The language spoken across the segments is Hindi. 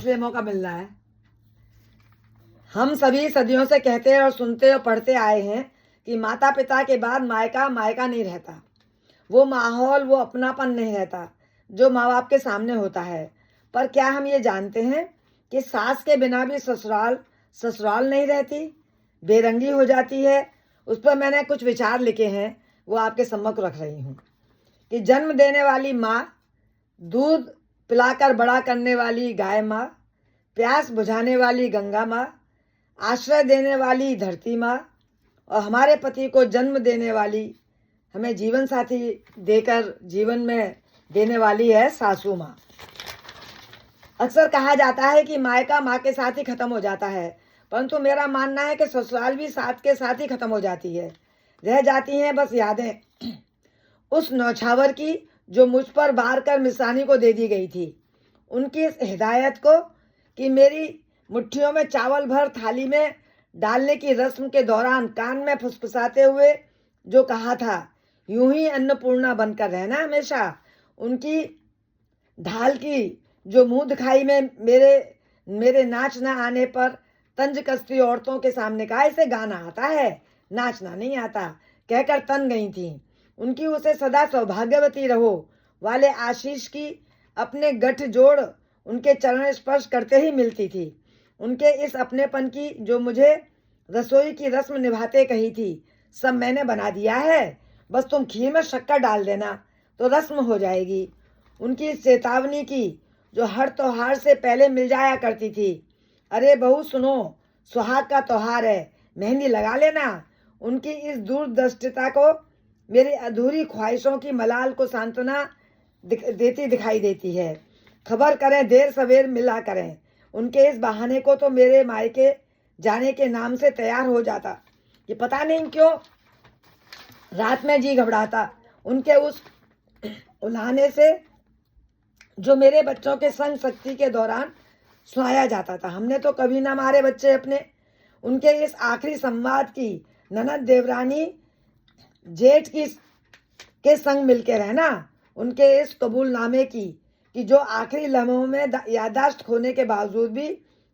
इसलिए मौका मिल रहा है। हम सभी सदियों से कहते और सुनते और पढ़ते आए हैं कि माता पिता के बाद मायका मायका नहीं रहता। वो माहौल, वो अपनापन नहीं रहता जो माँ बाप के सामने होता है। पर क्या हम ये जानते हैं कि सास के बिना भी ससुराल ससुराल नहीं रहती, बेरंगी हो जाती है। उस पर मैंने कुछ विचार लिखे हैं, वो आपके सम्मुख रख रही हूँ। कि जन्म देने वाली माँ, दूध पिलाकर बड़ा करने वाली गाय माँ, प्यास बुझाने वाली गंगा माँ, आश्रय देने वाली धरती माँ, और हमारे पति को जन्म देने वाली, हमें जीवन साथी देकर जीवन में देने वाली है सासू माँ। अक्सर कहा जाता है कि मायका माँ के साथ ही खत्म हो जाता है, परंतु मेरा मानना है कि ससुराल भी साथ के साथ ही खत्म हो जाती है। रह जाती हैं बस यादें उस नौछावर की जो मुझ पर बार कर मिसानी को दे दी गई थी। उनकी इस हिदायत को कि मेरी मुट्ठियों में चावल भर थाली में डालने की रस्म के दौरान कान में फुसफुसाते हुए जो कहा था, यूं ही अन्नपूर्णा बनकर रहना हमेशा। उनकी ढाल की जो मुंह दिखाई में मेरे नाच न आने पर तंज कसती औरतों के सामने कहा, इसे गाना आता है, नाचना नहीं आता, कहकर तन गई थी। उनकी उसे सदा सौभाग्यवती रहो वाले आशीष की अपने गठ जोड़ उनके चरण स्पर्श करते ही मिलती थी। उनके इस अपनेपन की जो मुझे रसोई की रस्म निभाते कही थी, सब मैंने बना दिया है, बस तुम खीर में शक्कर डाल देना तो रस्म हो जाएगी। उनकी इस चेतावनी की जो हर त्योहार से पहले मिल जाया करती थी, अरे बहू सुनो, सुहाग का त्योहार है, मेहंदी लगा लेना। उनकी इस दूरदृष्टिता को मेरी अधूरी ख्वाहिशों की मलाल को सांत्वना देती दिखाई देती है। खबर करें देर सवेर मिला करें। उनके इस बहाने को तो मेरे मायके जाने के नाम से तैयार हो जाता कि पता नहीं क्यों रात में जी घबराता उनके उस उल्हाने से जो मेरे बच्चों के संग शक्ति के दौरान सुनाया जाता था। हमने तो कभी ना मारे बच्चे अपने। उनके इस आखिरी संवाद की ननद देवरानी जेठ के संग मिलके रहना, उनके इस कबूलनामे की कि जो आखिरी लम्हों में याददाश्त खोने के बावजूद भी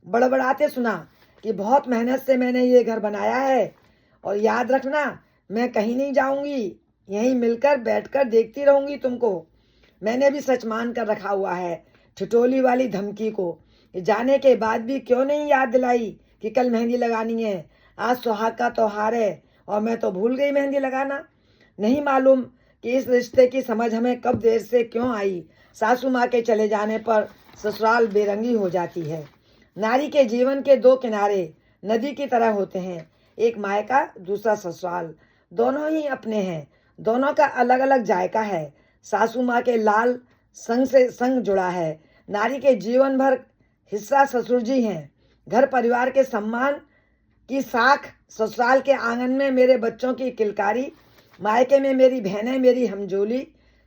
बड़बड़ाते सुना कि बहुत मेहनत से मैंने ये घर बनाया है और याद रखना मैं कहीं नहीं जाऊंगी, यहीं मिलकर बैठकर देखती रहूंगी तुमको। मैंने भी सच मान कर रखा हुआ है ठिठोली वाली धमकी को। जाने के बाद भी क्यों नहीं याद दिलाई कि कल मेहंदी लगानी है, आज सुहाग का त्योहार है और मैं तो भूल गई मेहंदी लगाना। नहीं मालूम कि इस रिश्ते की समझ हमें कब देर से क्यों आई। सासू माँ के चले जाने पर ससुराल बेरंगी हो जाती है। नारी के जीवन के दो किनारे नदी की तरह होते हैं, एक मायका दूसरा ससुराल। दोनों ही अपने हैं, दोनों का अलग अलग जायका है। सासू माँ के लाल संग से संग जुड़ा है। नारी के जीवन भर हिस्सा ससुर जी हैं। घर परिवार के सम्मान की साख ससुराल के आंगन में मेरे बच्चों की किलकारी, मायके में मेरी बहनें मेरी हमजोली,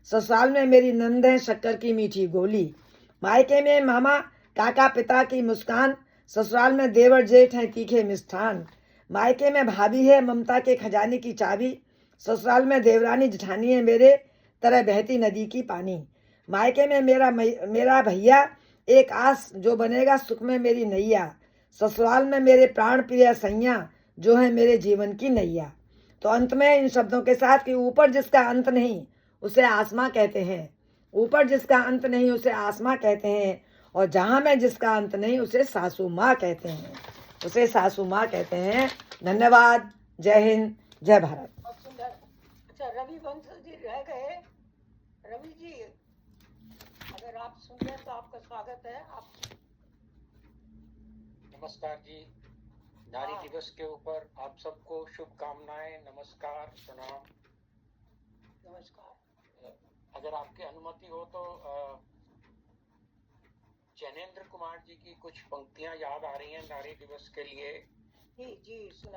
ससुराल में मेरी नंदें शक्कर की मीठी गोली। मायके में मामा काका पिता की मुस्कान, ससुराल में देवर जेठ हैं तीखे मिष्ठान। मायके में भाभी है ममता के खजाने की चाबी, ससुराल में देवरानी जेठानी है मेरे तरह बहती नदी की पानी। मायके में मेरा भैया एक आस जो बनेगा सुख में मेरी नैया, ससुराल में मेरे प्राण प्रिय सैया जो है मेरे जीवन की नैया। तो अंत में इन शब्दों के साथ कि ऊपर जिसका अंत नहीं उसे आसमां कहते हैं, ऊपर जिसका अंत नहीं उसे आसमां कहते हैं, और जहां में जिसका अंत नहीं उसे सासू माँ कहते हैं, उसे सासू माँ कहते हैं। धन्यवाद। जय हिंद, जय भारत। अच्छा, रवि बंसल जी रह गए। रवि जी, अगर आप सुन रहे हैं तो आपका स्वागत है। आप नमस्कार जी, नारी दिवस के ऊपर आप सबको शुभकामनाएं, नमस्कार, प्रणाम। नमस्कार। अगर आपकी अनुमति हो तो जैनेन्द्र कुमार जी की कुछ पंक्तियां याद आ रही हैं नारी दिवस के लिए। जी जी, सुना।